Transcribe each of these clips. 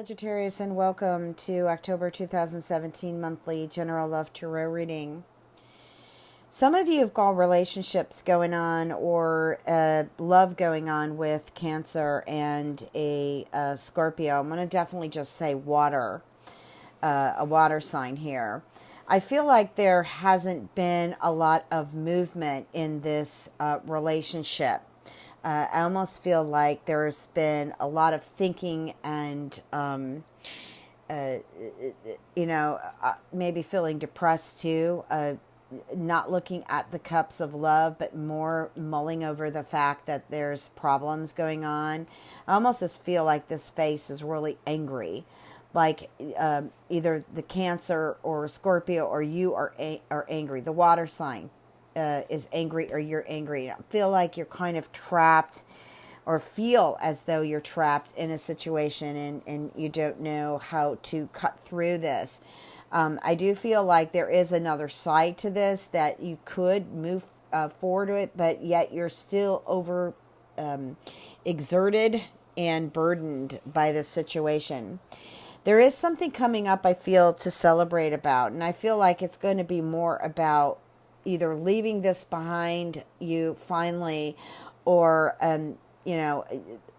Sagittarius, and welcome to October 2017 monthly general love tarot reading. Some of you have got relationships going on or love going on with Cancer and a Scorpio. I'm going to definitely just say water, a water sign here. I feel like there hasn't been a lot of movement in this relationship. I almost feel like there's been a lot of thinking and, maybe feeling depressed too. Not looking at the cups of love, but more mulling over the fact that there's problems going on. I almost just feel like this face is really angry. Like either the Cancer or Scorpio or you are angry. The water sign is angry or you're angry. I feel like you're kind of trapped or feel as though you're trapped in a situation and you don't know how to cut through this. I do feel like there is another side to this that you could move forward with, but yet you're still over exerted and burdened by this situation. There is something coming up, I feel, to celebrate about, and I feel like it's going to be more about either leaving this behind you finally, or,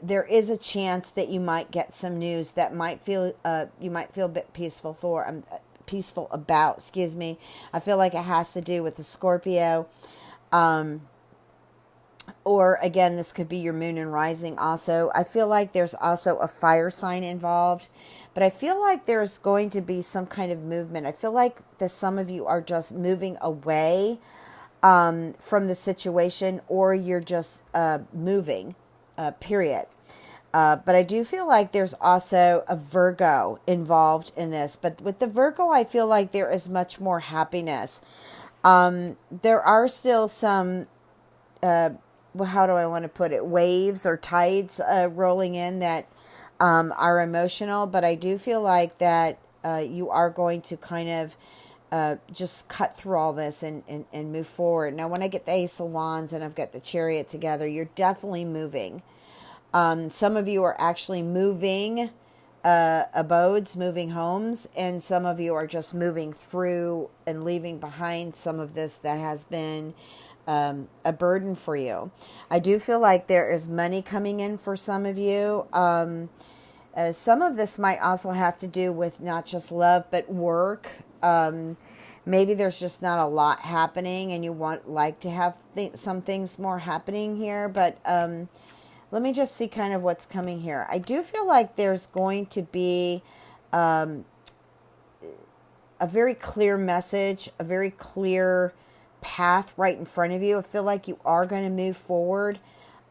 there is a chance that you might get some news that might feel, you might feel a bit peaceful about, excuse me. I feel like it has to do with the Scorpio. Or again, this could be your moon and rising also. I feel like there's also a fire sign involved, but I feel like there's going to be some kind of movement. I feel like that some of you are just moving away from the situation, or you're just moving, period. But I do feel like there's also a Virgo involved in this. But with the Virgo, I feel like there is much more happiness. There are still some, how do I want to put it, waves or tides rolling in that are emotional. But I do feel like that you are going to kind of just cut through all this and move forward. Now, when I get the Ace of Wands and I've got the Chariot together, you're definitely moving. Some of you are actually moving abodes, moving homes, and some of you are just moving through and leaving behind some of this that has been a burden for you. I do feel like there is money coming in for some of you. Some of this might also have to do with not just love, but work. Maybe there's just not a lot happening and you like to have some things more happening here, but let me just see kind of what's coming here. I do feel like there's going to be a very clear message, a very clear path right in front of you. I feel like you are going to move forward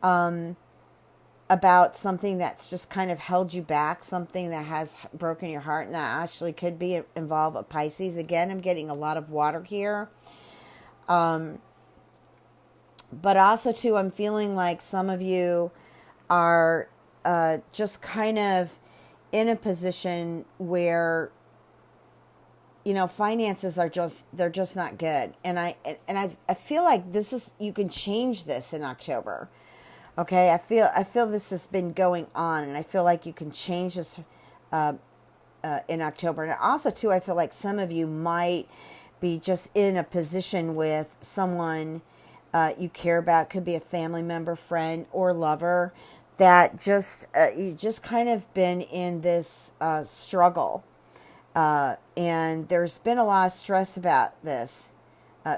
about something that's just kind of held you back, something that has broken your heart, and that actually could involve a Pisces. Again, I'm getting a lot of water here. But also, too, I'm feeling like some of you are just kind of in a position where, finances are they're just not good. And I feel like you can change this in October. Okay. I feel this has been going on, and I feel like you can change this, in October. And also too, I feel like some of you might be just in a position with someone, you care about. Could be a family member, friend, or lover that you just kind of been in this, struggle. And there's been a lot of stress about this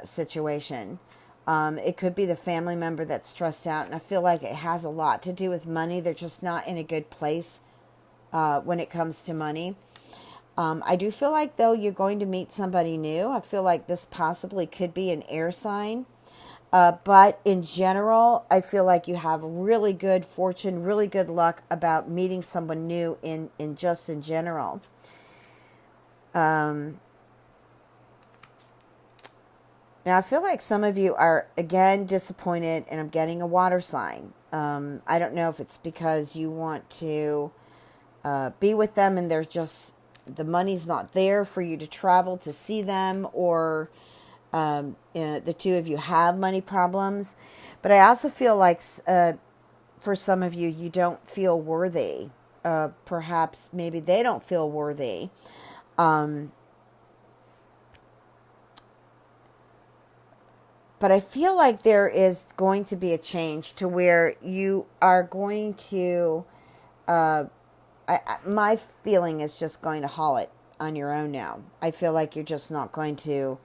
situation. It could be the family member that's stressed out, and I feel like it has a lot to do with money. They're just not in a good place when it comes to money. I do feel like, though, you're going to meet somebody new. I feel like this possibly could be an air sign. But in general, I feel like you have really good fortune, really good luck about meeting someone new in general. Now, I feel like some of you are, again, disappointed, and I'm getting a water sign. I don't know if it's because you want to be with them and there's just, the money's not there for you to travel to see them, or the two of you have money problems. But I also feel like for some of you, you don't feel worthy perhaps maybe they don't feel worthy. Um, but I feel like there is going to be a change to where you are going to, my feeling is just going to haul it on your own now. I feel like you're just not going to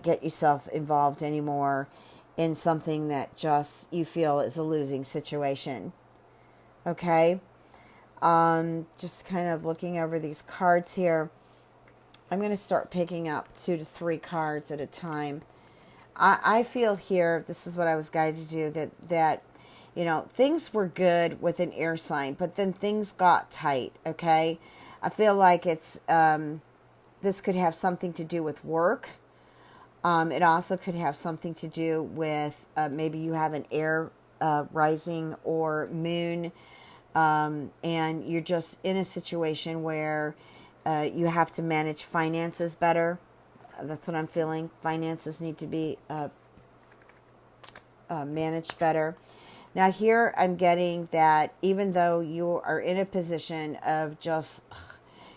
get yourself involved anymore in something that just you feel is a losing situation. Okay? Just kind of looking over these cards here. I'm going to start picking up 2 to 3 cards at a time. I feel here, this is what I was guided to do, that you know, things were good with an air sign, but then things got tight, okay? I feel like it's, this could have something to do with work. It also could have something to do with maybe you have an air rising or moon, and you're just in a situation where you have to manage finances better. That's what I'm feeling. Finances need to be managed better. Now here I'm getting that even though you are in a position of just,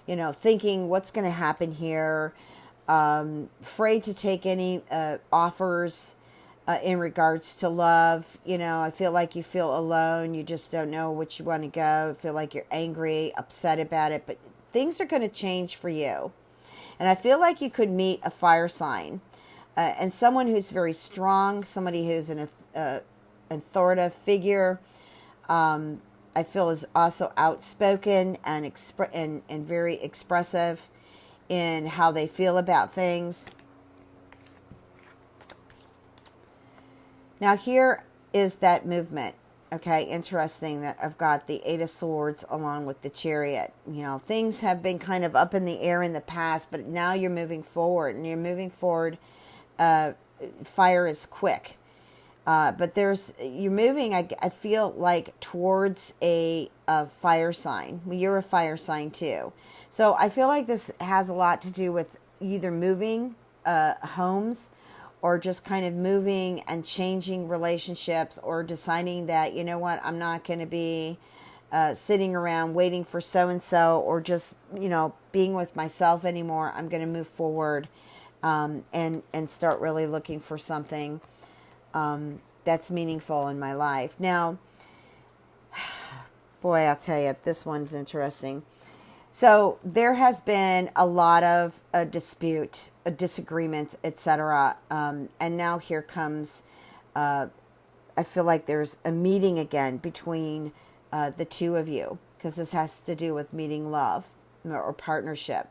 you know, thinking what's going to happen here, afraid to take any offers in regards to love, you know, I feel like you feel alone. You just don't know which you want to go. I feel like you're angry, upset about it, but things are going to change for you. And I feel like you could meet a fire sign and someone who's very strong, somebody who's an authoritative figure. I feel is also outspoken and and very expressive in how they feel about things. Now here is that movement. Okay, interesting that I've got the 8 of Swords along with the Chariot. You know, things have been kind of up in the air in the past, but now you're moving forward, and you're moving forward. Fire is quick, but you're moving. I feel like towards a fire sign. Well, you're a fire sign too, so I feel like this has a lot to do with either moving homes, or just kind of moving and changing relationships, or deciding that, you know what, I'm not going to be sitting around waiting for so-and-so, or just, you know, being with myself anymore. I'm going to move forward and start really looking for something that's meaningful in my life. Now, boy, I'll tell you, this one's interesting. So there has been a lot of dispute, disagreements, etc. And now here comes, I feel like there's a meeting again between the two of you, because this has to do with meeting love or partnership.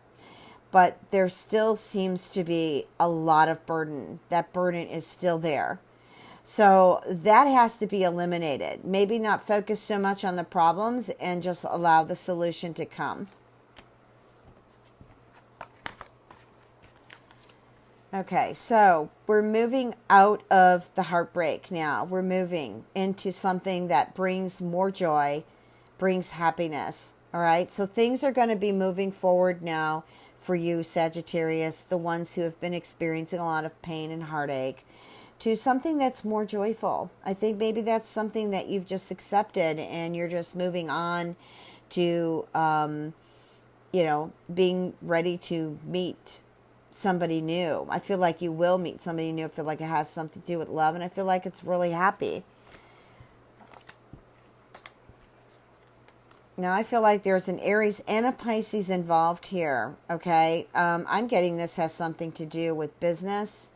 But there still seems to be a lot of burden. That burden is still there. So that has to be eliminated. Maybe not focus so much on the problems and just allow the solution to come. Okay, so we're moving out of the heartbreak now. We're moving into something that brings more joy, brings happiness. All right, so things are going to be moving forward now for you, Sagittarius, the ones who have been experiencing a lot of pain and heartache, to something that's more joyful. I think maybe that's something that you've just accepted, and you're just moving on to, you know, being ready to meet somebody new. I feel like you will meet somebody new. I feel like it has something to do with love, and I feel like it's really happy. Now, I feel like there's an Aries and a Pisces involved here, okay? I'm getting this has something to do with business.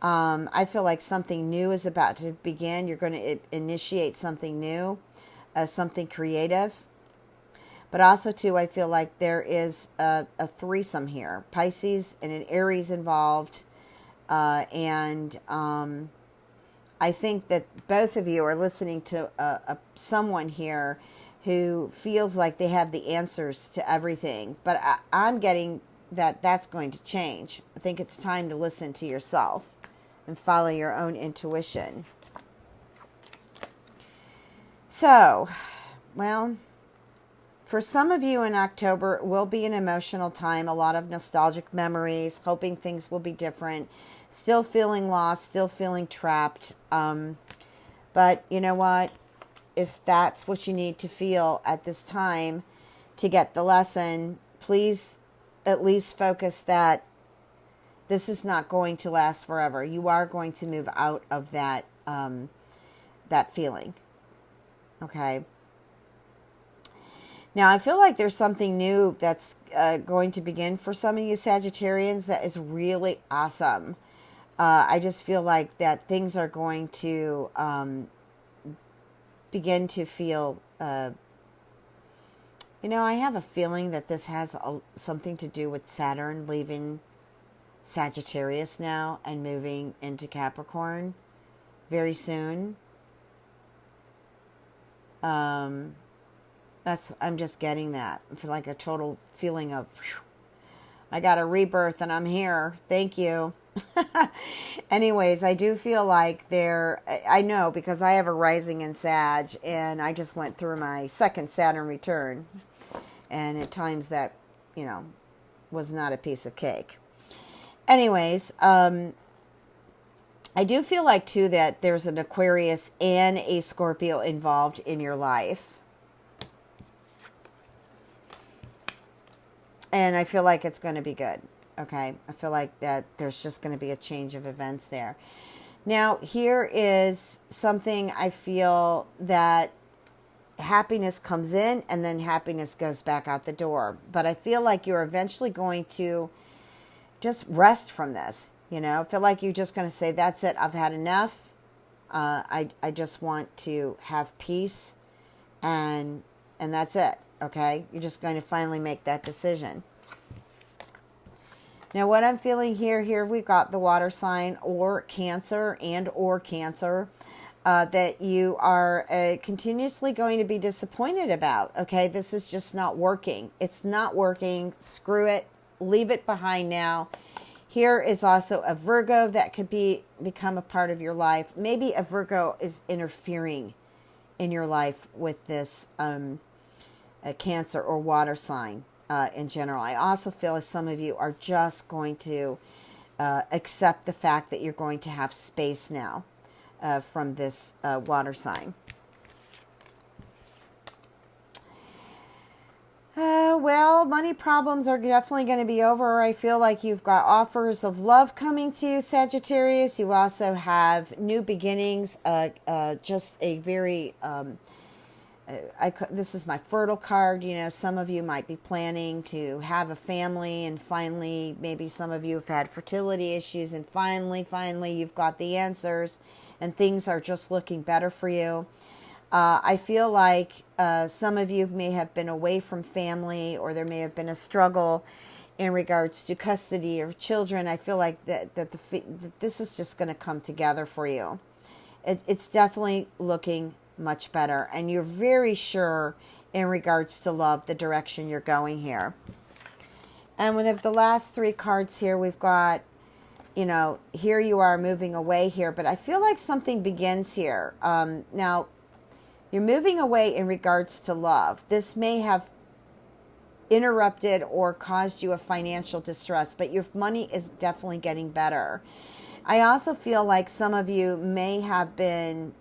I feel like something new is about to begin. You're going to initiate something new, something creative. But also, too, I feel like there is a threesome here. Pisces and an Aries involved. And I think that both of you are listening to someone here who feels like they have the answers to everything. But I'm getting that that's going to change. I think it's time to listen to yourself and follow your own intuition. So, well, for some of you in October, it will be an emotional time, a lot of nostalgic memories, hoping things will be different, still feeling lost, still feeling trapped. But you know what? if that's what you need to feel at this time to get the lesson, please at least focus that this is not going to last forever. You are going to move out of that that feeling. Okay. Now, I feel like there's something new that's going to begin for some of you Sagittarians that is really awesome. I just feel like that things are going to begin to feel, I have a feeling that this has something to do with Saturn leaving Sagittarius now and moving into Capricorn very soon. I'm just getting that. I feel like a total feeling of, whew, I got a rebirth and I'm here. Thank you. Anyways, I do feel like I know because I have a rising in Sag and I just went through my second Saturn return. And at times that, was not a piece of cake. Anyways, I do feel like too that there's an Aquarius and a Scorpio involved in your life. And I feel like it's going to be good. Okay. I feel like that there's just going to be a change of events there. Now, here is something I feel that happiness comes in and then happiness goes back out the door. But I feel like you're eventually going to just rest from this. I feel like you're just going to say, that's it. I've had enough. I just want to have peace and that's it. Okay. You're just going to finally make that decision. Now, what I'm feeling here we've got the water sign or Cancer that you are continuously going to be disappointed about. Okay. This is just not working. It's not working. Screw it. Leave it behind now. Here is also a Virgo that could become a part of your life. Maybe a Virgo is interfering in your life with this a Cancer or water sign in general. I also feel as some of you are just going to accept the fact that you're going to have space now from this water sign. Well, money problems are definitely going to be over. I feel like you've got offers of love coming to you, Sagittarius. You also have new beginnings, just a very, this is my fertile card. Some of you might be planning to have a family and finally, maybe some of you have had fertility issues and finally, you've got the answers and things are just looking better for you. I feel like some of you may have been away from family or there may have been a struggle in regards to custody of children. I feel like that this is just going to come together for you. It's definitely looking much better. And you're very sure in regards to love, the direction you're going here. And with the last three cards here, we've got, here you are moving away here. But I feel like something begins here. Now, you're moving away in regards to love. This may have interrupted or caused you a financial distress, but your money is definitely getting better. I also feel like some of you may have been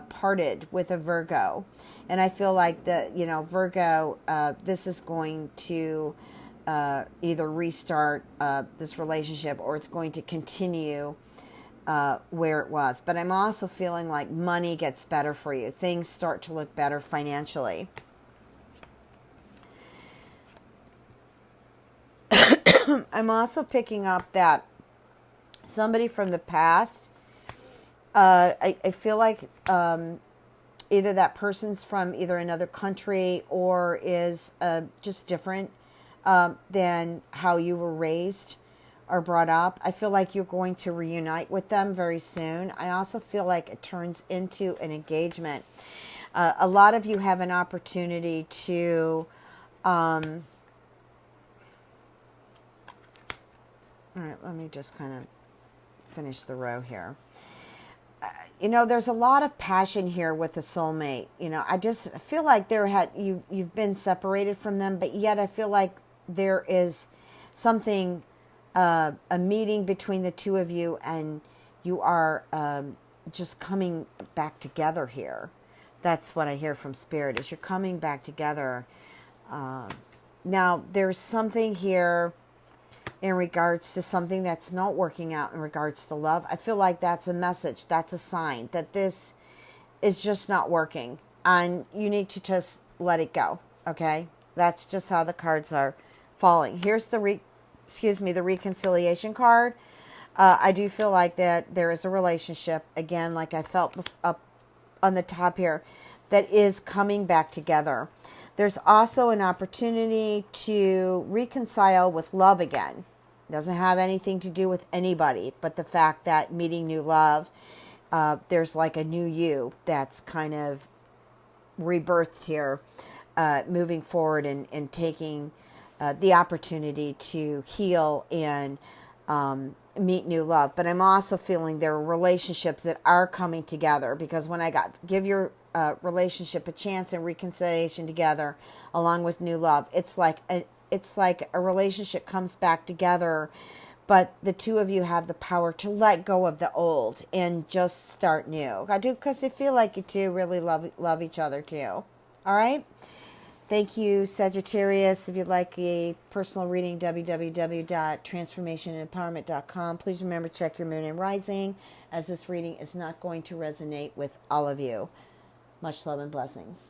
parted with a Virgo. And I feel like Virgo, this is going to either restart this relationship or it's going to continue where it was. But I'm also feeling like money gets better for you. Things start to look better financially. I'm also picking up that somebody from the past, I feel like either that person's from either another country or is just different than how you were raised or brought up. I feel like you're going to reunite with them very soon. I also feel like it turns into an engagement. A lot of you have an opportunity to all right, let me just kind of finish the row here. There's a lot of passion here with the soulmate. I just feel like you've been separated from them, but yet I feel like there is something, a meeting between the two of you, and you are just coming back together here. That's what I hear from Spirit, is you're coming back together. Now, there's something here in regards to something that's not working out in regards to love. I feel like that's a message. That's a sign that this is just not working. And you need to just let it go. Okay? That's just how the cards are falling. Here's the the reconciliation card. I do feel like that there is a relationship, again, like I felt up on the top here, that is coming back together. There's also an opportunity to reconcile with love again. It doesn't have anything to do with anybody, but the fact that meeting new love, there's like a new you that's kind of rebirthed here, moving forward and taking the opportunity to heal and meet new love. But I'm also feeling there are relationships that are coming together, because when I got give your relationship a chance and reconciliation together along with new love, it's like a relationship comes back together, but the two of you have the power to let go of the old and just start new. I do, because I feel like you two really love each other too. All right. Thank you, Sagittarius. If you'd like a personal reading, www.transformationempowerment.com. Please remember to check your moon and rising, as this reading is not going to resonate with all of you. Much love and blessings.